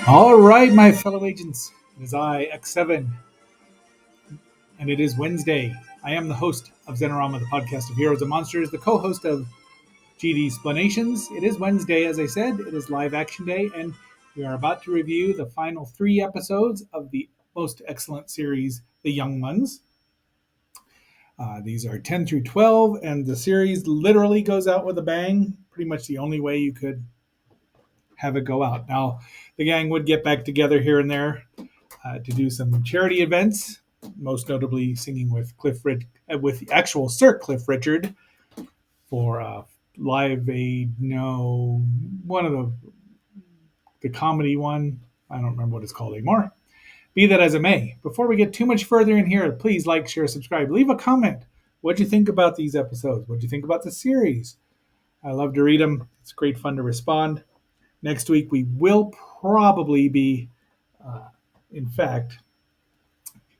All right, my fellow agents. It is I, X7, and it is Wednesday. I am the host of Zenorama, the podcast of Heroes and Monsters, the co host of GD Explanations. It is Wednesday, as I said. It is live action day, and we are about to review the final 3 episodes of the most excellent series, The Young Ones. These are 10 through 12, and the series literally goes out with a bang. Pretty much the only way you could have it go out. Now, the gang would get back together here and there to do some charity events, most notably singing with with the actual Sir Cliff Richard for Live Aid. No, one of the comedy one. I don't remember what it's called anymore. Be that as it may, before we get too much further in here, please like, share, subscribe, leave a comment. What do you think about these episodes? What do you think about the series? I love to read them. It's great fun to respond. Next week we will probably be, in fact,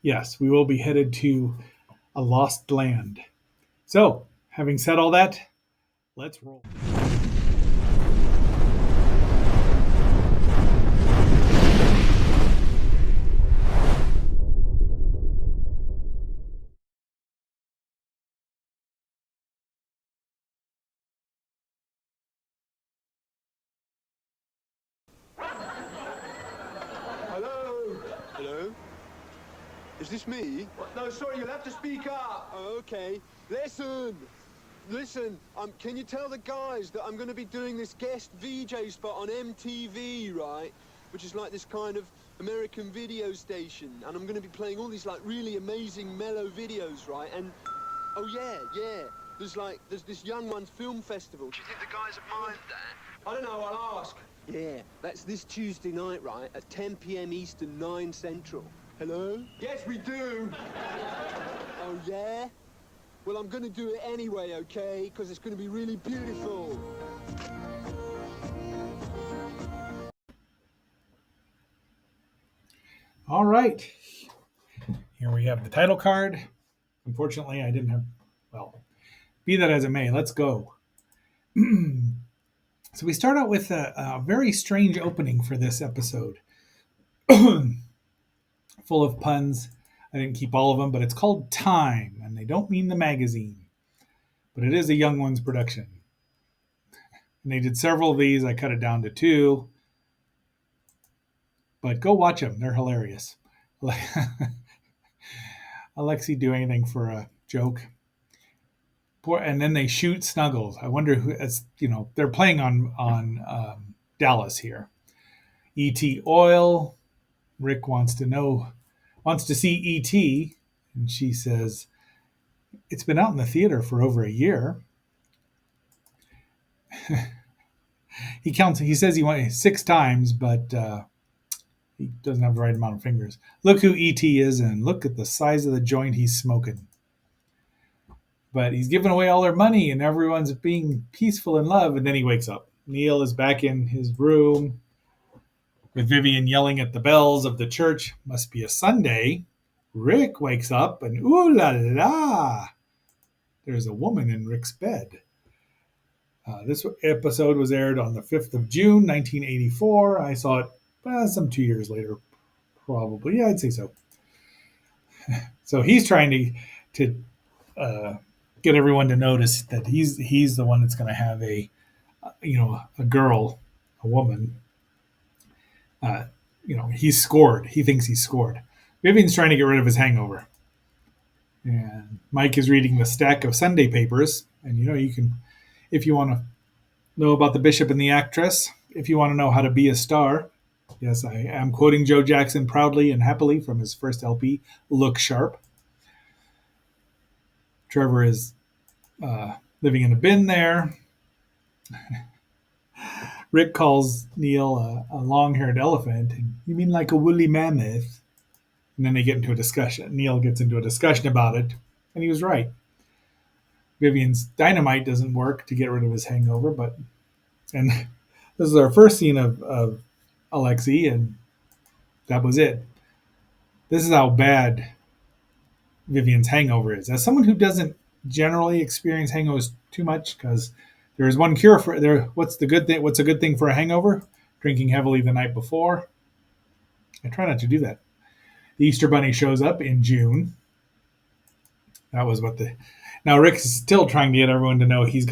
yes, we will be headed to a lost land. So, having said all that, let's roll. Hello? Hello? Is this me? What? No, sorry, you'll have to speak up. Oh, okay. Listen, can you tell the guys that I'm going to be doing this guest VJ spot on MTV, right? Which is like this kind of American video station. And I'm going to be playing all these, like, really amazing mellow videos, right? And, oh, yeah. There's this Young Ones Film Festival. Do you think the guys would mind that? I don't know, I'll ask. Yeah, that's this Tuesday night, right? At 10 p.m. Eastern, 9 Central. Hello? Yes, we do. Oh, yeah? Well, I'm gonna do it anyway, okay? Because it's gonna be really beautiful. All right. Here we have the title card. Unfortunately, I didn't have, well, be that as it may, let's go. So we start out with a very strange opening for this episode. Full of puns. I didn't keep all of them, but it's called Time, and they don't mean the magazine. But it is a Young Ones production. And they did several of these. I cut it down to 2. But go watch them. They're hilarious. Alexi do anything for a joke. And then they shoot Snuggles. I wonder who, as you know, they're playing on Dallas here. E.T. Oil. Rick wants to see E.T. And she says, it's been out in the theater for over a year. He says he went 6 times, but he doesn't have the right amount of fingers. Look who E.T. is, and look at the size of the joint he's smoking. But he's giving away all their money, and everyone's being peaceful in love, and then he wakes up. Neil is back in his room with Vivian yelling at the bells of the church. Must be a Sunday. Rick wakes up, and ooh la la! There's a woman in Rick's bed. This episode was aired on the 5th of June, 1984. I saw it some 2 years later, probably. Yeah, I'd say so. So he's trying to get everyone to notice that he's the one that's going to have a girl, a woman. He's scored. He thinks he's scored. Vivian's trying to get rid of his hangover. And Mike is reading the stack of Sunday papers. And you can, if you want to know about the bishop and the actress, if you want to know how to be a star, yes, I am quoting Joe Jackson proudly and happily from his first LP, Look Sharp. Trevor is living in a bin there. Rick calls Neil a long-haired elephant. And, you mean like a woolly mammoth? And then they get into a discussion. Neil gets into a discussion about it, and he was right. Vivian's dynamite doesn't work to get rid of his hangover, and this is our first scene of Alexi, and that was it. This is how bad Vivian's hangover is. As someone who doesn't generally experience hangovers too much because there is one cure for there. What's the good thing? What's a good thing for a hangover? Drinking heavily the night before. I try not to do that. The Easter Bunny shows up in June. That was what the. Now Rick is still trying to get everyone to know he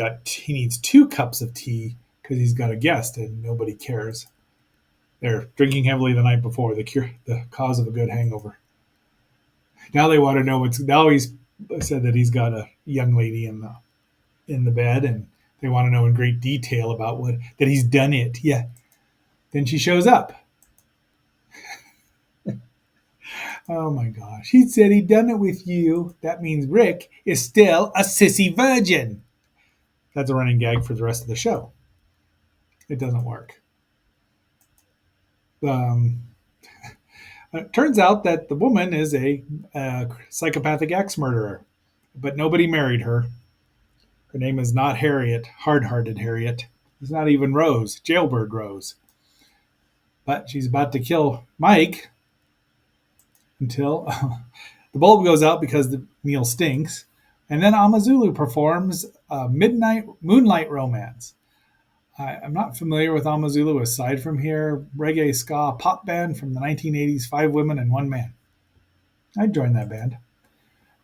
needs 2 cups of tea because he's got a guest and nobody cares. They're drinking heavily the night before, the cause of a good hangover. Now they want to know now he's said that he's got a young lady in the bed, and they want to know in great detail about that he's done it. Yeah. Then she shows up. Oh my gosh. He said he'd done it with you. That means Rick is still a sissy virgin. That's a running gag for the rest of the show. It doesn't work. It turns out that the woman is a psychopathic axe murderer, but nobody married her. Her name is not Harriet, hard-hearted Harriet. It's not even Rose, jailbird Rose. But she's about to kill Mike until the bulb goes out because Neil stinks. And then Amazulu performs Moonlight Romance. I'm not familiar with Amazulu aside from here. Reggae ska pop band from the 1980s, 5 women and 1 man. I'd join that band.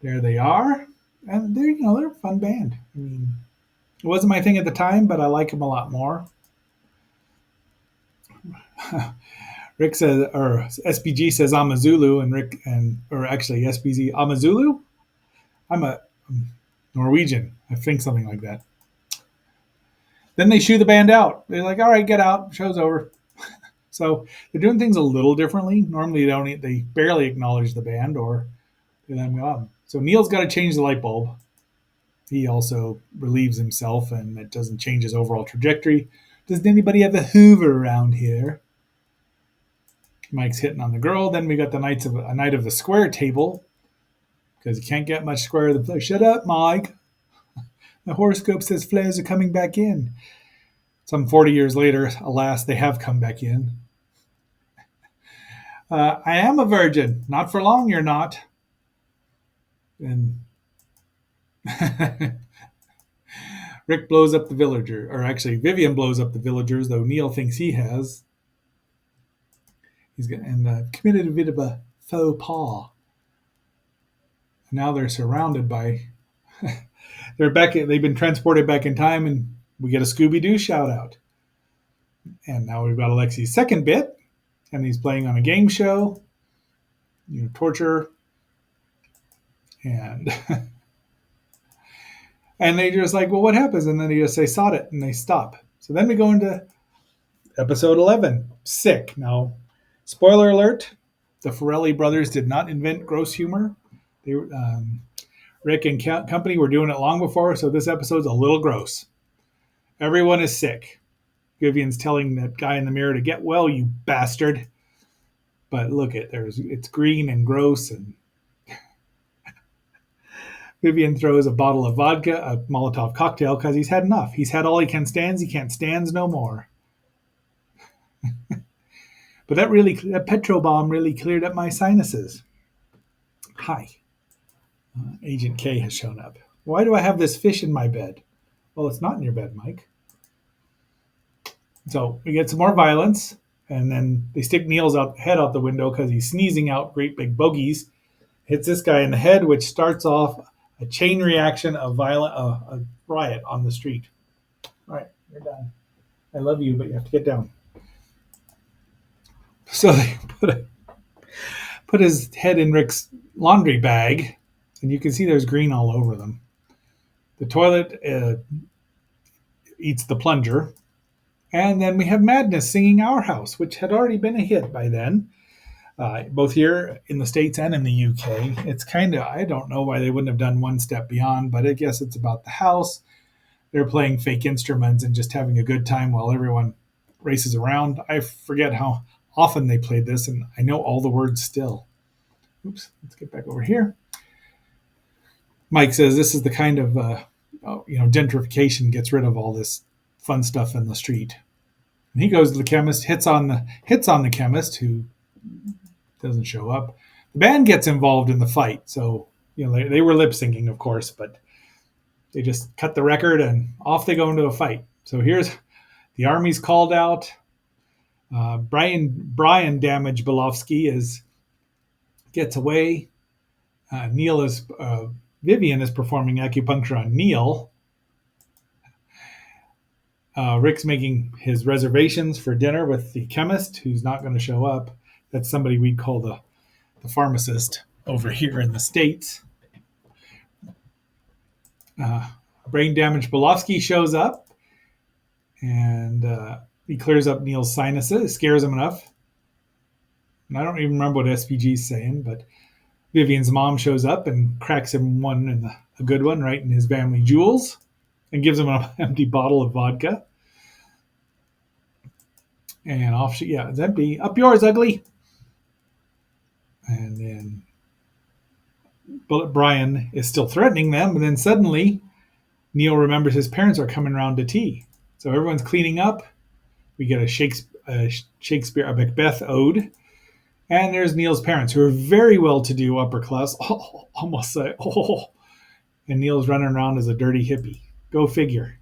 There they are. And they're a fun band. I mean, it wasn't my thing at the time, but I like them a lot more. Rick says, or SPG says Amazulu, and actually SPG Amazulu. I'm a Norwegian. I think something like that. Then they shoo the band out. They're like, all right, get out. Show's over. So they're doing things a little differently. Normally they barely acknowledge the band or they let them go on. So Neil's got to change the light bulb. He also relieves himself and it doesn't change his overall trajectory. Doesn't anybody have a Hoover around here? Mike's hitting on the girl. Then we got a night of the square table because you can't get much square of the place. Shut up, Mike. The horoscope says flares are coming back in. Some 40 years later, alas, they have come back in. I am a virgin. Not for long, you're not. And Rick blows up the villager. Or actually, Vivian blows up the villagers, though Neil thinks he has. He's committed a bit of a faux pas. Now they're surrounded by... They've been transported back in time, and we get a Scooby-Doo shout-out. And now we've got Alexi's second bit, and he's playing on a game show, torture, and and they just like, well, what happens? And then they just say, "Sod it," and they stop. So then we go into episode 11, Sick. Now, spoiler alert, the Farrelly brothers did not invent gross humor. They Rick and company were doing it long before, so this episode's a little gross. Everyone is sick. Vivian's telling that guy in the mirror to get well, you bastard. But look it's green and gross, and Vivian throws a bottle of vodka, a Molotov cocktail, because he's had enough. He's had all he can stands. He can't stands no more. But that petro bomb really cleared up my sinuses. Hi. Agent K has shown up. Why do I have this fish in my bed? Well, it's not in your bed, Mike. So we get some more violence, and then they stick Neil's head out the window because he's sneezing out great big bogeys. Hits this guy in the head, which starts off a chain reaction of a riot on the street. All right, you're done. I love you, but you have to get down. So they put his head in Rick's laundry bag, and you can see there's green all over them. The toilet eats the plunger. And then we have Madness singing Our House, which had already been a hit by then, both here in the States and in the UK. It's I don't know why they wouldn't have done One Step Beyond, but I guess it's about the house. They're playing fake instruments and just having a good time while everyone races around. I forget how often they played this, and I know all the words still. Oops, let's get back over here. Mike says this is the kind of, gentrification gets rid of all this fun stuff in the street. And he goes to the chemist, hits on the chemist who doesn't show up. The band gets involved in the fight, so they were lip syncing, of course, but They just cut the record and off they go into a fight. So here's the army's called out. Brian Damage Belofsky gets away. Vivian is performing acupuncture on Neil. Rick's making his reservations for dinner with the chemist, who's not going to show up. That's somebody we'd call the pharmacist over here in the States. Brain Damage Belofsky shows up, and he clears up Neil's sinuses, scares him enough. And I don't even remember what SPG's saying, but Vivian's mom shows up and cracks him a good one right in his family jewels, and gives him an empty bottle of vodka. And off it's empty. Up yours, ugly. And then Brian is still threatening them, and then suddenly Neil remembers his parents are coming around to tea. So everyone's cleaning up. We get a Shakespeare, a Macbeth ode. And there's Neil's parents, who are very well-to-do upper class. Almost say, And Neil's running around as a dirty hippie. Go figure.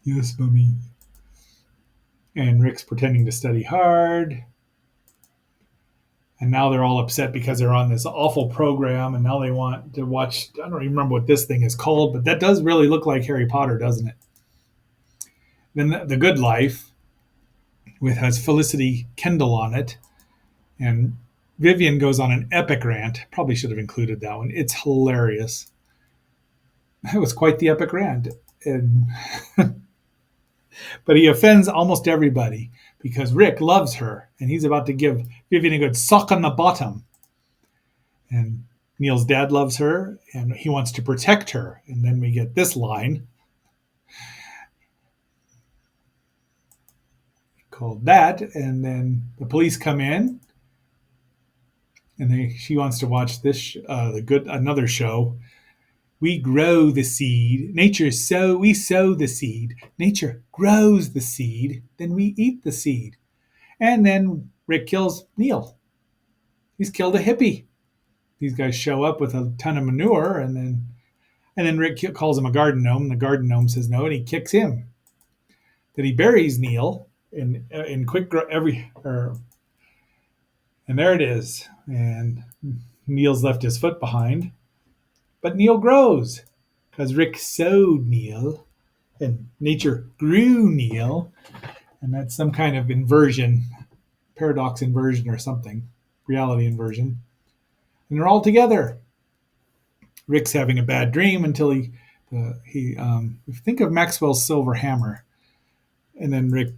Yes, mommy. And Rick's pretending to study hard. And now they're all upset because they're on this awful program, and now they want to watch. I don't even remember what this thing is called, but that does really look like Harry Potter, doesn't it? Then The Good Life, has Felicity Kendall on it, and Vivian goes on an epic rant. Probably should have included that one. It's hilarious. It was quite the epic rant, but he offends almost everybody because Rick loves her, and he's about to give Vivian a good sock on the bottom. And Neil's dad loves her, and he wants to protect her. And then we get this line called that, and then the police come in, and she wants to watch another show. We grow the seed. We sow the seed. Nature grows the seed. Then we eat the seed. And then Rick kills Neil. He's killed a hippie. These guys show up with a ton of manure, and then Rick calls him a garden gnome. The garden gnome says no, and he kicks him. Then he buries Neil in quick and there it is. And Neil's left his foot behind. But Neil grows because Rick sowed Neil and nature grew Neil. And that's some kind of inversion, paradox inversion or something, reality inversion. And they're all together. Rick's having a bad dream until think of Maxwell's silver hammer. And then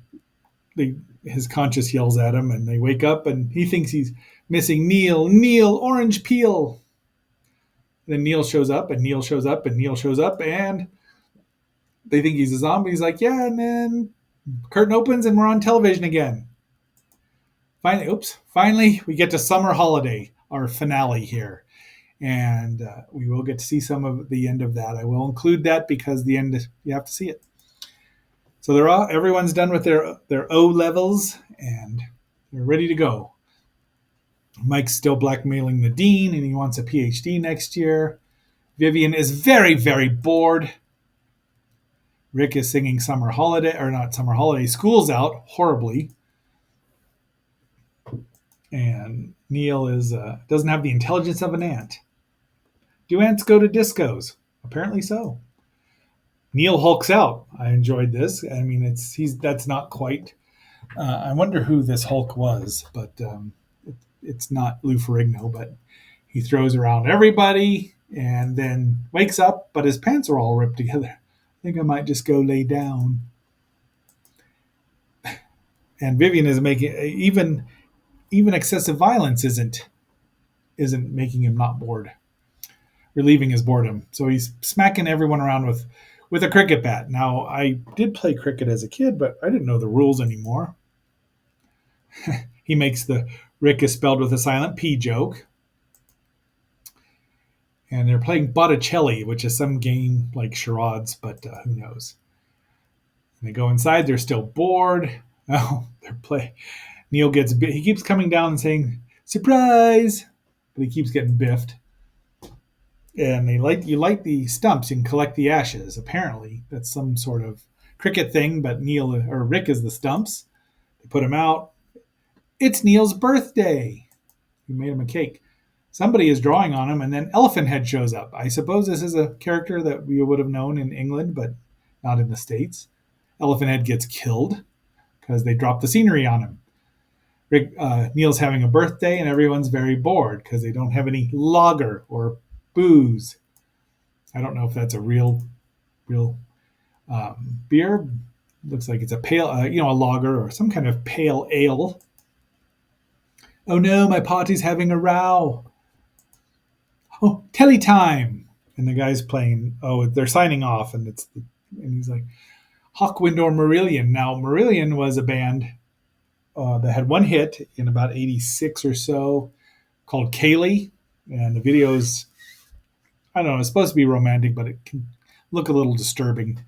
his conscience yells at him, and they wake up, and he thinks he's missing Neil, orange peel. Then Neil shows up, and Neil shows up, and Neil shows up, and they think he's a zombie. He's like, yeah, and then curtain opens, and we're on television again. Finally, we get to Summer Holiday, our finale here. And we will get to see some of the end of that. I will include that because the end, you have to see it. So everyone's done with their O levels, and they're ready to go. Mike's still blackmailing the dean, and he wants a PhD next year. Vivian is very, very bored. Rick is singing Summer Holiday, or not Summer Holiday, School's Out, horribly. And Neil doesn't have the intelligence of an ant. Do ants go to discos? Apparently so. Neil hulks out. I enjoyed this. I mean, that's not quite. I wonder who this Hulk was, but it's not Lou Ferrigno. But he throws around everybody and then wakes up, but his pants are all ripped together. I think I might just go lay down. And Vivian is making even excessive violence isn't making him not bored, relieving his boredom. So he's smacking everyone around with a cricket bat. Now, I did play cricket as a kid, but I didn't know the rules anymore. He makes the Rick is spelled with a silent P joke. And they're playing Botticelli, which is some game like charades, but who knows. And they go inside. They're still bored. Oh, Neil gets he keeps coming down and saying, surprise! But he keeps getting biffed. and you light the stumps and collect the ashes. Apparently, that's some sort of cricket thing, but Neil or Rick is the stumps. They put him out. It's Neil's birthday. You made him a cake. Somebody is drawing on him, and then Elephant Head shows up. I suppose this is a character that we would have known in England, but not in the States. Elephant Head gets killed because they dropped the scenery on him. Neil's having a birthday, and everyone's very bored because they don't have any lager or booze. I don't know if that's a real beer. Looks like it's a pale, a lager or some kind of pale ale. Oh no, my party's having a row. Oh, telly time. And the guy's playing, they're signing off, and he's like, Hawkwind or Marillion. Now, Marillion was a band that had one hit in about 86 or so called Kaylee. And the video's, I don't know, it's supposed to be romantic, but it can look a little disturbing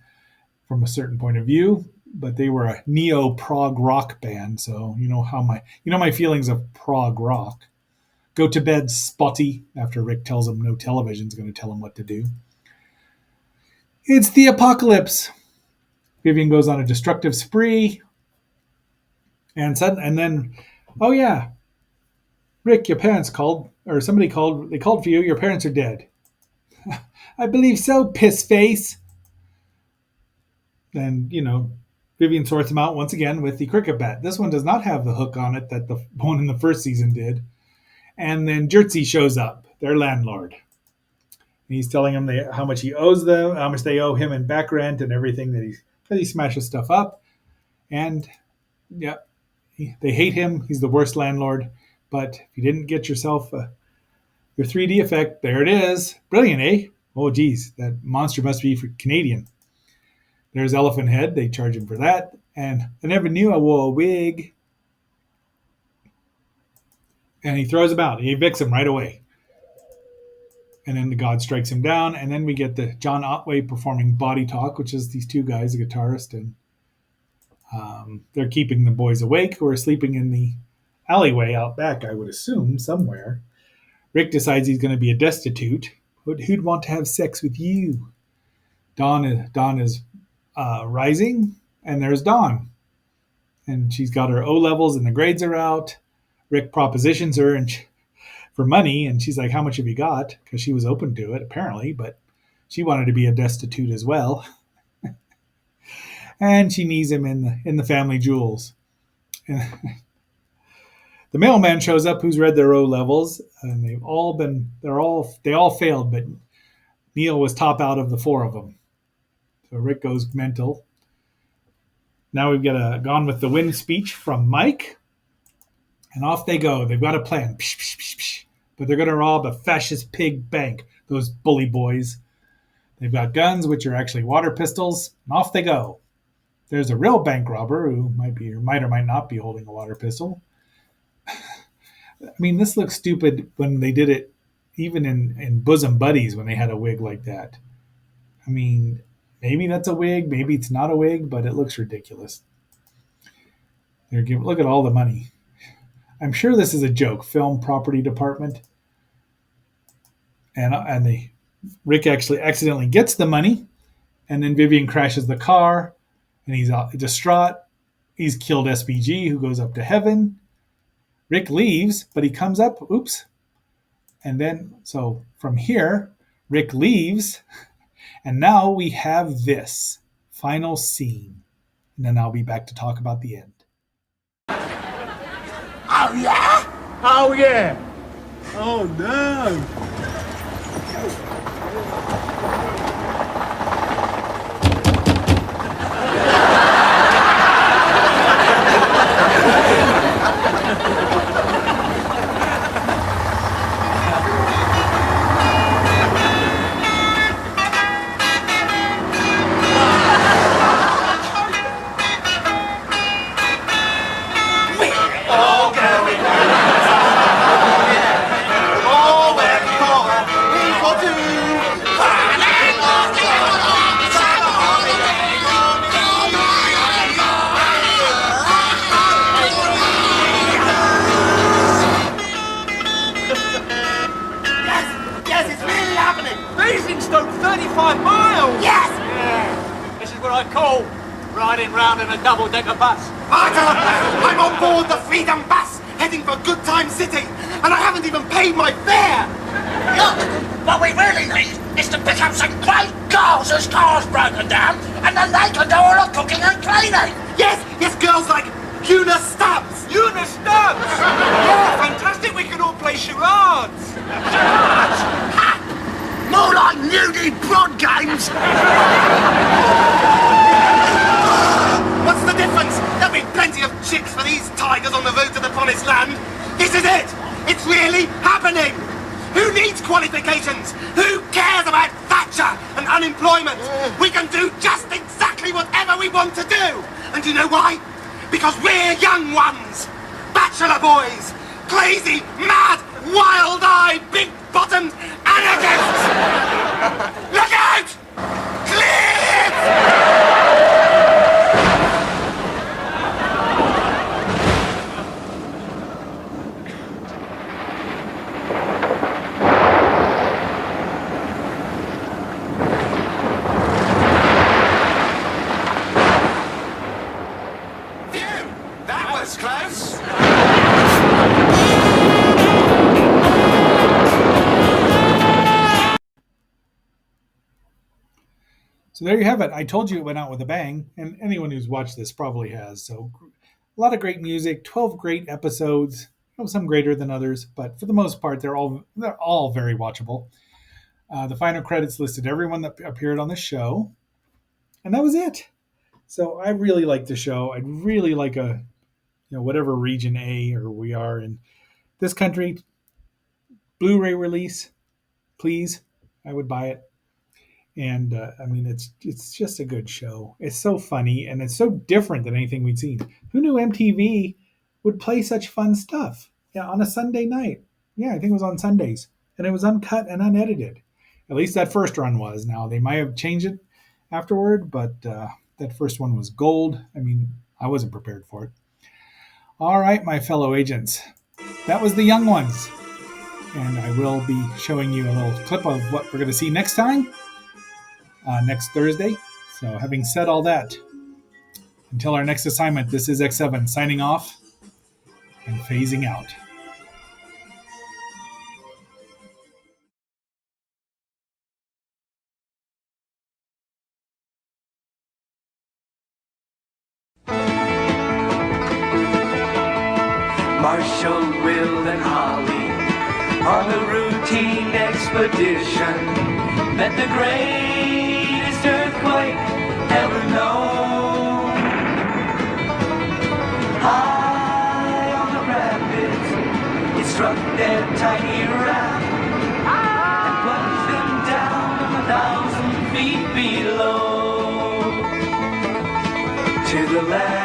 from a certain point of view. But they were a neo-prog rock band, so you know my feelings of prog rock. Go to bed, Spotty, after Rick tells him no television's going to tell him what to do. It's the apocalypse. Vivian goes on a destructive spree. And then, oh yeah, Rick, your parents called, or somebody called, they called for you, your parents are dead. I believe so, piss face. And, Vivian sorts him out once again with the cricket bat. This one does not have the hook on it that the one in the first season did. And then Jerzy shows up, their landlord. And he's telling them how much he owes them, how much they owe him in back rent and everything that he smashes stuff up. And yeah, they hate him. He's the worst landlord. But if you didn't get yourself your 3D effect, there it is. Brilliant, eh? Oh, geez, that monster must be for Canadian. There's Elephant Head. They charge him for that. And I never knew I wore a wig. And he throws him out. He evicts him right away. And then the god strikes him down. And then we get the John Otway performing Body Talk, which is these two guys, a guitarist. And they're keeping the boys awake who are sleeping in the alleyway out back, I would assume, somewhere. Rick decides he's going to be a destitute. But who'd want to have sex with you? Dawn is rising, and there's Dawn. And she's got her O levels, and the grades are out. Rick propositions her for money, and she's like, how much have you got? Because she was open to it, apparently, but she wanted to be a destitute as well. And she needs him in the family jewels. The mailman shows up who's read their O levels, and they all failed, but Neil was top out of the four of them. So Rick goes mental. Now we've got a Gone with the Wind speech from Mike. And off they go. They've got a plan. Psh, psh, psh, psh. But they're going to rob a fascist pig bank, those bully boys. They've got guns, which are actually water pistols. And off they go. There's a real bank robber who might or might not be holding a water pistol. I mean, this looks stupid when they did it, even in Bosom Buddies, when they had a wig like that. I mean, maybe that's a wig, maybe it's not a wig, but it looks ridiculous. Look at all the money. I'm sure this is a joke. Film property department. And Rick actually accidentally gets the money, and then Vivian crashes the car, and he's distraught. He's killed SPG, who goes up to heaven. Rick leaves, but he comes up. Oops. And then, so from here, Rick leaves, and now we have this final scene. And then I'll be back to talk about the end. Oh, yeah? Oh, yeah. Oh, no. Oh, where we go, we go to Basingstoke, 35 miles! Yes! Yeah, this is what I call riding round in a double-decker bus. I'm on board the Freedom Bus, heading for Good Time City, and I haven't even paid my fare! Look, what we really need is to pick up some great girls whose car's broken down, and then they can do all the cooking and cleaning. Yes, girls like Una Stubbs! Una Stubbs! Yeah, fantastic, we can all play charades. Ha! More like nudie broad games. What's the difference? There'll be plenty of chicks for these tigers on the road to the promised land. This is it! It's really happening! Who needs qualifications? Who cares about Thatcher and unemployment? We can do just exactly whatever we want to do! And do you know why? Because we're young ones! Bachelor boys! Crazy, mad, wild-eyed, big-bottomed anarchists! Look out! Clear! So there you have it. I told you it went out with a bang, and anyone who's watched this probably has. So a lot of great music, 12 great episodes, some greater than others, but for the most part, they're all very watchable. The final credits listed everyone that appeared on the show, and that was it. So I really like the show. I'd really like whatever region A or we are in this country, Blu-ray release, please. I would buy it. And it's just a good show. It's so funny and it's so different than anything we'd seen. Who knew MTV would play such fun stuff? Yeah, on a Sunday night. Yeah, I think it was on Sundays, and it was uncut and unedited. At least that first run was. Now they might have changed it afterward, but that first one was gold. I wasn't prepared for it. All right, my fellow agents, that was The Young Ones, and I will be showing you a little clip of what we're going to see next time. Next Thursday. So having said all that, until our next assignment, this is X7 signing off and phasing out. Marshall, Will, and Holly on a routine expedition met the greatest earthquake ever known. High on the rapids, it struck their tiny raft and plunged them down 1,000 feet below to the land